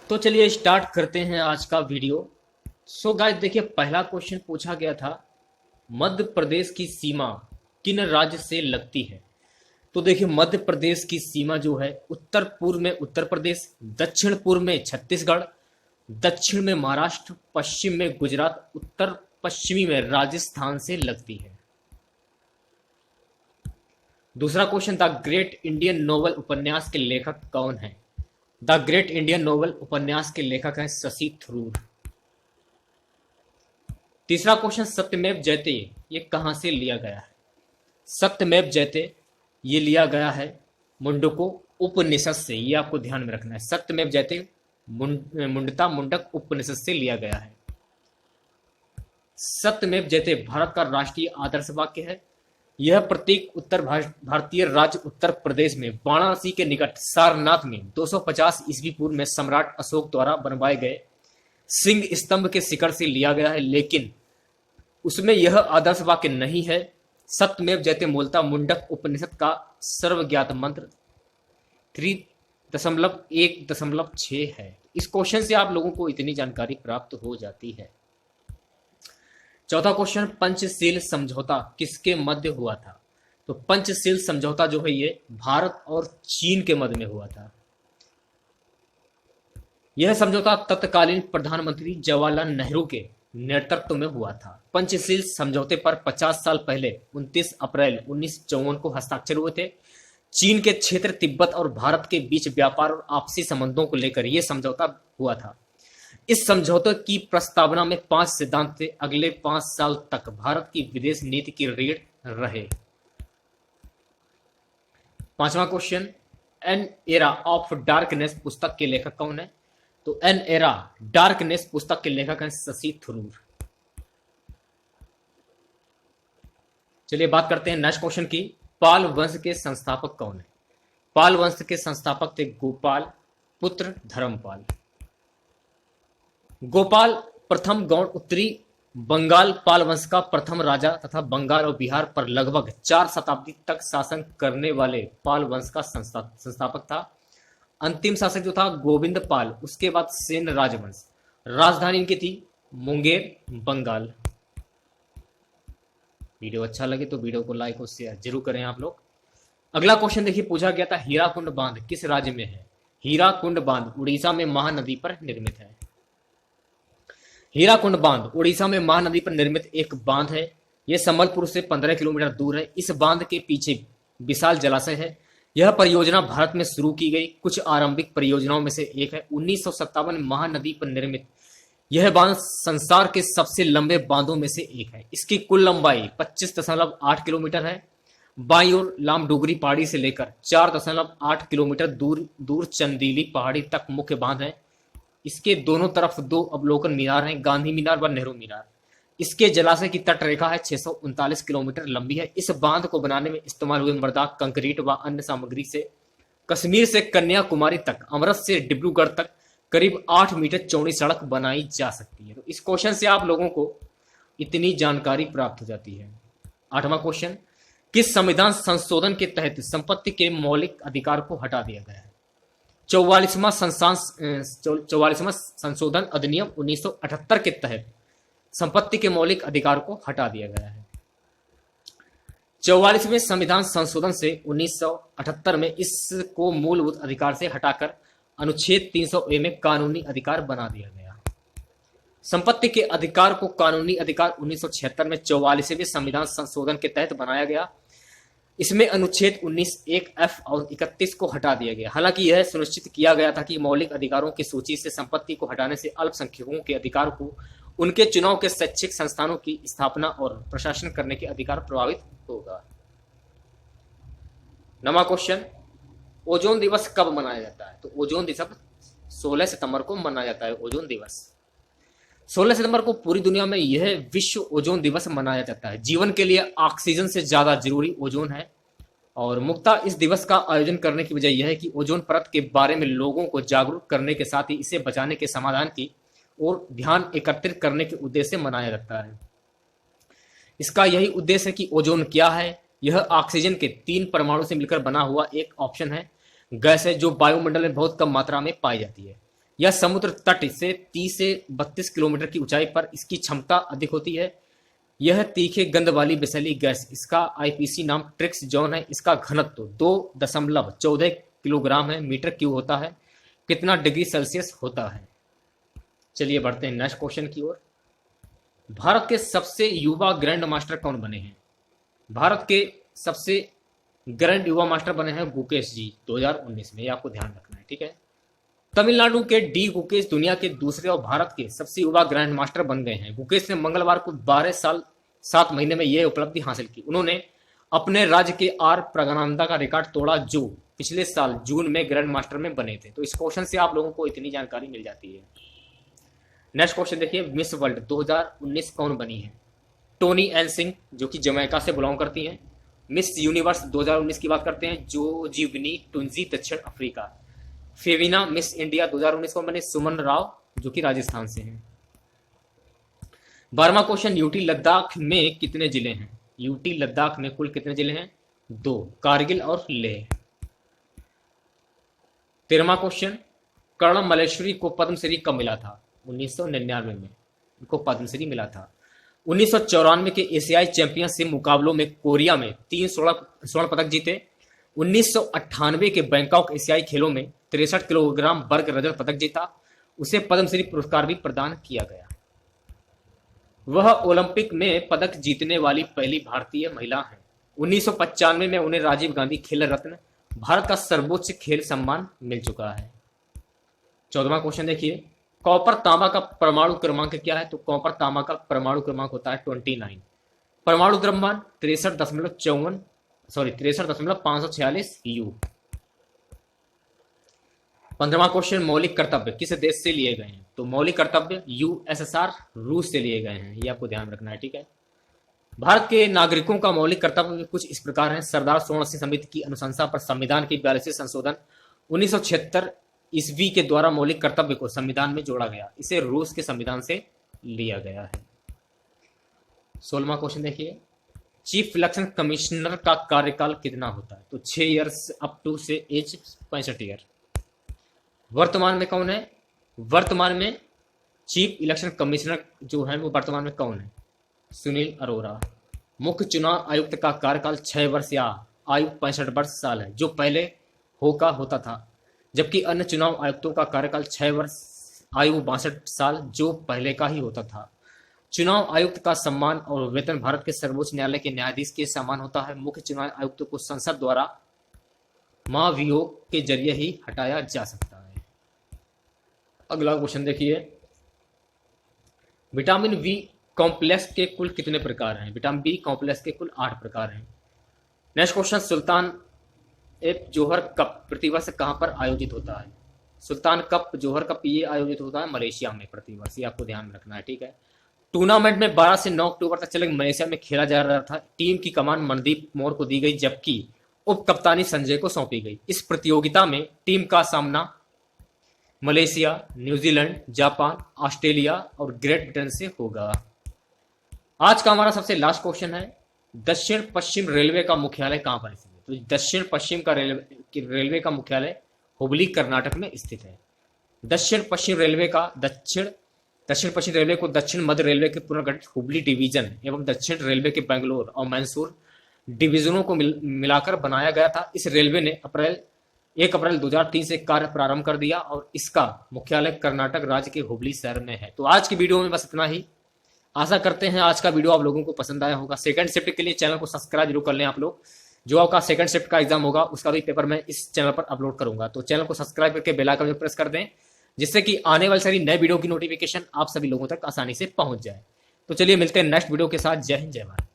तो चलिए स्टार्ट करते हैं आज का वीडियो। सो गाइस देखिए, पहला क्वेश्चन पूछा गया था, मध्य प्रदेश की सीमा किन राज्य से लगती है। तो देखिए, मध्य प्रदेश की सीमा जो है, उत्तर पूर्व में उत्तर प्रदेश, दक्षिण पूर्व में छत्तीसगढ़, दक्षिण में महाराष्ट्र, पश्चिम में गुजरात, उत्तर पश्चिमी में राजस्थान से लगती है। दूसरा question, the great Indian novel उपन्यास के लेखक कौन है। द ग्रेट इंडियन नोवेल उपन्यास के लेखक हैं शशि थरूर। तीसरा क्वेश्चन, सत्यमेव जयते ये कहां से लिया गया है। सत्यमेव जयते ये लिया गया है मुंडको उपनिषद से। ये आपको ध्यान में रखना है, सत्यमेव जयते मुंडता मुंडक उपनिषद से लिया गया है। सत्यमेव जयते भारत का राष्ट्रीय आदर्श वाक्य है। यह प्रतीक उत्तर भारतीय राज्य उत्तर प्रदेश में वाराणसी के निकट सारनाथ में 250 ईस्वी पूर्व में सम्राट अशोक द्वारा बनवाए गए सिंह स्तंभ के शिखर से लिया गया है, लेकिन उसमें यह आदर्श वाक्य नहीं है। सत्यमेव जयते मूलतः मुंडक उपनिषद का सर्वज्ञात मंत्र 3.1.6 है। इस क्वेश्चन से आप लोगों को इतनी जानकारी प्राप्त हो जाती है। चौथा क्वेश्चन, पंचशील समझौता किसके मध्य हुआ था। तो पंचशील समझौता जो है ये भारत और चीन के मध्य में हुआ था। यह समझौता तत्कालीन प्रधानमंत्री जवाहरलाल नेहरू के नेतृत्व में हुआ था। पंचशील समझौते पर 50 साल पहले 29 अप्रैल 1954 को हस्ताक्षर हुए थे। चीन के क्षेत्र तिब्बत और भारत के बीच व्यापार और आपसी संबंधों को लेकर यह समझौता हुआ था। इस समझौते की प्रस्तावना में 5 सिद्धांत थे। अगले 5 साल तक भारत की विदेश नीति की रीढ़ रहे। पांचवा question, an era of darkness पुस्तक के लेखक कौन है। तो एन एरा डार्कनेस पुस्तक के लेखक हैं शशि थरूर। चलिए बात करते हैं नेक्स्ट क्वेश्चन की, पाल वंश के संस्थापक कौन है। पाल वंश के संस्थापक थे गोपाल पुत्र धर्मपाल। गोपाल प्रथम गौड़ उत्तरी बंगाल पाल वंश का प्रथम राजा तथा बंगाल और बिहार पर लगभग 4 शताब्दी तक शासन करने वाले पाल वंश का संस्थापक था। अंतिम शासक जो था गोविंद पाल, उसके बाद सेन राजवंश। राजधानी इनकी थी मुंगेर, बंगाल। वीडियो अच्छा लगे तो वीडियो को लाइक और शेयर जरूर करें आप लोग। अगला क्वेश्चन देखिए, पूछा गया था, हीराकुंड बांध किस राज्य में है। हीराकुंड बांध उड़ीसा में महानदी पर निर्मित है। हीराकुंड बांध उड़ीसा में महानदी पर निर्मित एक बांध है। यह संबलपुर से 15 किलोमीटर दूर है। इस बांध के पीछे विशाल जलाशय है। यह परियोजना भारत में शुरू की गई कुछ आरंभिक परियोजनाओं में से एक है। 1957 में महानदी पर निर्मित यह बांध संसार के सबसे लंबे बांधों में से एक है। इसकी कुल लंबाई 25.8 किलोमीटर है। बाईं ओर लामडुगरी पहाड़ी से लेकर 4.8 किलोमीटर दूर चंदीली पहाड़ी तक मुख्य बांध है। इसके दोनों तरफ 2 अवलोकन मीनार हैं, गांधी मीनार व नेहरू मीनार। इसके जलाशय की तट रेखा है 639 किलोमीटर लंबी है। इस बांध को बनाने में इस्तेमाल हुए मृदा, कंक्रीट व अन्य सामग्री से कश्मीर से कन्याकुमारी तक, अमृत से डिब्रूगढ़ तक करीब 8 मीटर चौड़ी सड़क बनाई जा सकती है। तो इस क्वेश्चन से आप लोगों को इतनी जानकारी प्राप्त हो जाती है। 8वां क्वेश्चन, किस संविधान संशोधन के तहत संपत्ति के मौलिक अधिकार को हटा दिया गया है। 44वां संशोधन अधिनियम 1978 के तहत संपत्ति के मौलिक अधिकार को हटा दिया गया है। 44वें संविधान संशोधन से 1978 में इसको मूलभूत अधिकार से हटाकर अनुच्छेद 300A में कानूनी अधिकार बना दिया गया। संपत्ति के अधिकार को कानूनी अधिकार 1976 में 44वें संविधान संशोधन के तहत बनाया गया। इसमें अनुच्छेद 19(1)(f) और 31 को हटा दिया गया। हालांकि यह सुनिश्चित किया गया था कि मौलिक अधिकारों की सूची से संपत्ति को हटाने से अल्पसंख्यकों के अधिकार को, उनके चुनाव के शैक्षिक संस्थानों की स्थापना और प्रशासन करने के अधिकार प्रभावित होगा। 9वां क्वेश्चन, ओजोन दिवस कब मनाया जाता है। तो ओजोन दिवस 16 सितंबर को मनाया जाता है। ओजोन दिवस 16 सितंबर को पूरी दुनिया में यह विश्व ओजोन दिवस मनाया जाता है। जीवन के लिए ऑक्सीजन से ज्यादा जरूरी ओजोन है और मुख्यतः इस दिवस का आयोजन करने की वजह यह है कि ओजोन परत के बारे में लोगों को जागरूक करने के साथ ही इसे बचाने के समाधान की और ध्यान एकत्रित करने के उद्देश्य से मनाया जाता है। इसका यही उद्देश्य है कि ओजोन क्या है। यह ऑक्सीजन के 3 परमाणु से मिलकर बना हुआ एक ऑप्शन है, गैस है जो वायुमंडल में बहुत कम मात्रा में पाई जाती है। यह समुद्र तट से 30 से 32 किलोमीटर की ऊंचाई पर इसकी क्षमता अधिक होती है। यह तीखे गंध वाली विषैली गैस, इसका आईपीसी नाम ट्रिक्स जॉन है। इसका घनत्व 2.14 किलोग्राम है मीटर क्यूब होता है। कितना डिग्री सेल्सियस होता है? चलिए बढ़ते हैं नेक्स्ट क्वेश्चन की ओर। भारत के सबसे युवा ग्रैंड मास्टर कौन बने हैं? भारत के सबसे ग्रैंड युवा मास्टर बने हैं गुकेश जी 2019 में, ये आपको ध्यान रखना है, ठीक है। तमिलनाडु के डी गुकेश दुनिया के दूसरे और भारत के सबसे युवा ग्रैंड मास्टर बन गए हैं। गुकेश ने मंगलवार को 12 साल 7 महीने में यह उपलब्धि हासिल की। उन्होंने अपने राज्य के आर प्रगनानंदा का रिकॉर्ड तोड़ा जो पिछले साल जून में ग्रैंड मास्टर में बने थे। तो इस क्वेश्चन से आप लोगों को इतनी जानकारी मिल जाती है। नेक्स्ट क्वेश्चन देखिए, मिस वर्ल्ड 2019 कौन बनी है? टोनी एन सिंह जो कि जमैका से बिलोंग करती हैं। मिस यूनिवर्स 2019 की बात करते हैं जो जीवनी टुंजी दक्षिण अफ्रीका। फेविना मिस इंडिया 2019 कौन बने? सुमन राव जो कि राजस्थान से हैं। 12वां क्वेश्चन, यूटी लद्दाख में कितने जिले हैं? यूटी लद्दाख में कुल कितने जिले हैं? 2, कारगिल और लेह। 13वां क्वेश्चन, कर्णम मल्लेश्वरी को पद्मश्री कब मिला था? 1999 में इनको पद्मश्री मिला था। 1994 के एशियाई चैंपियनशिप मुकाबलों में कोरिया में 3 स्वर्ण पदक जीते। 1998 के बैंकॉक एशियाई खेलों में 63 किलोग्राम वर्ग रजत पदक जीता। उसे पद्मश्री पुरस्कार भी प्रदान किया गया। वह ओलंपिक में पदक जीतने वाली पहली भारतीय महिला है। 1995 में उन्हें राजीव गांधी खेल रत्न, भारत का सर्वोच्च खेल सम्मान मिल चुका है। 14वां क्वेश्चन देखिए, कॉपर तांबा का परमाणु क्रमांक क्या है? तो कॉपर तांबा का परमाणु क्रमांक होता है 29। परमाणु द्रव्यमान 63.546 U। 15वां क्वेश्चन, मौलिक कर्तव्य किस देश से लिए गए हैं? तो मौलिक कर्तव्य USSR रूस से लिए गए हैं, ये आपको ध्यान रखना है, ठीक है। भारत के नागरिकों का मौलिक कर्तव्य कुछ इस प्रकार है। सरदार स्वर्ण सिंह समिति की अनुशंसा पर संविधान की 42वीं संशोधन 1976 ईस्वी के द्वारा मौलिक कर्तव्य को संविधान में जोड़ा गया। इसे रूस के संविधान से लिया गया है। 16वां क्वेश्चन देखिए, चीफ इलेक्शन कमिश्नर का कार्यकाल कितना होता है? तो 6 ईयर्स अप टू से एज 65 ईयर। वर्तमान में कौन है? वर्तमान में चीफ इलेक्शन कमिश्नर जो है वो वर्तमान में कौन है? सुनील अरोड़ा। मुख्य चुनाव आयुक्त का कार्यकाल 6 वर्ष या आयु 65 वर्ष साल है, जो पहले होता था, जबकि अन्य चुनाव आयुक्तों का कार्यकाल 6 वर्ष आयु 62 साल जो पहले का ही होता था। चुनाव आयुक्त का सम्मान और वेतन भारत के सर्वोच्च न्यायालय के न्यायाधीश के समान होता है। मुख्य चुनाव आयुक्त को संसद द्वारा महाभियोग के जरिए ही हटाया जा सकता है। अगला क्वेश्चन देखिए, विटामिन बी कॉम्प्लेक्स के कुल कितने प्रकार हैं? विटामिन बी कॉम्प्लेक्स के कुल 8 प्रकार हैं। नेक्स्ट क्वेश्चन, सुल्तान एफ जोहर कप प्रतिवर्ष कहां पर आयोजित होता है? सुल्तान कप जोहर कप ये आयोजित होता है मलेशिया में प्रतिवर्ष, ये आपको ध्यान रखना है, ठीक है। टूर्नामेंट में 12 से 9 अक्टूबर तक चले मलेशिया में खेला जा रहा था। टीम की कमान मनदीप मोर को दी गई जबकि उप कप्तानी संजय को सौंपी गई। इस प्रतियोगिता में टीम का सामना मलेशिया, न्यूजीलैंड, जापान, ऑस्ट्रेलिया और ग्रेट ब्रिटेन से होगा। आज का हमारा सबसे लास्ट क्वेश्चन है, दक्षिण पश्चिम रेलवे का मुख्यालय कहां पर स्थित है? तो दक्षिण पश्चिम का रेलवे का मुख्यालय हुबली कर्नाटक में स्थित है। दक्षिण पश्चिम रेलवे को दक्षिण मध्य रेलवे के पुनर्गठित हुबली डिवीजन एवं दक्षिण रेलवे के बेंगलोर और मैसूर डिवीजनों को मिलाकर बनाया गया था। इस रेलवे ने 1 अप्रैल 2003 से कार्य प्रारंभ कर दिया और इसका मुख्यालय कर्नाटक राज्य के हुबली शहर में है। तो आज की वीडियो में बस इतना ही। आशा करते हैं आज का वीडियो आप लोगों को पसंद आया होगा। सेकंड शिफ्ट के लिए चैनल को सब्सक्राइब जरूर कर लें आप लोग। जो आपका सेकंड शिफ्ट का एग्जाम होगा उसका भी पेपर मैं इस चैनल पर अपलोड करूंगा, तो चैनल को सब्सक्राइब करके बेल आइकन प्रेस कर दें, जिससे कि आने वाली सारी नए वीडियो की नोटिफिकेशन आप सभी लोगों तक आसानी से पहुंच जाए। तो चलिए मिलते हैं नेक्स्ट वीडियो के साथ। जय हिंद, जय भारत।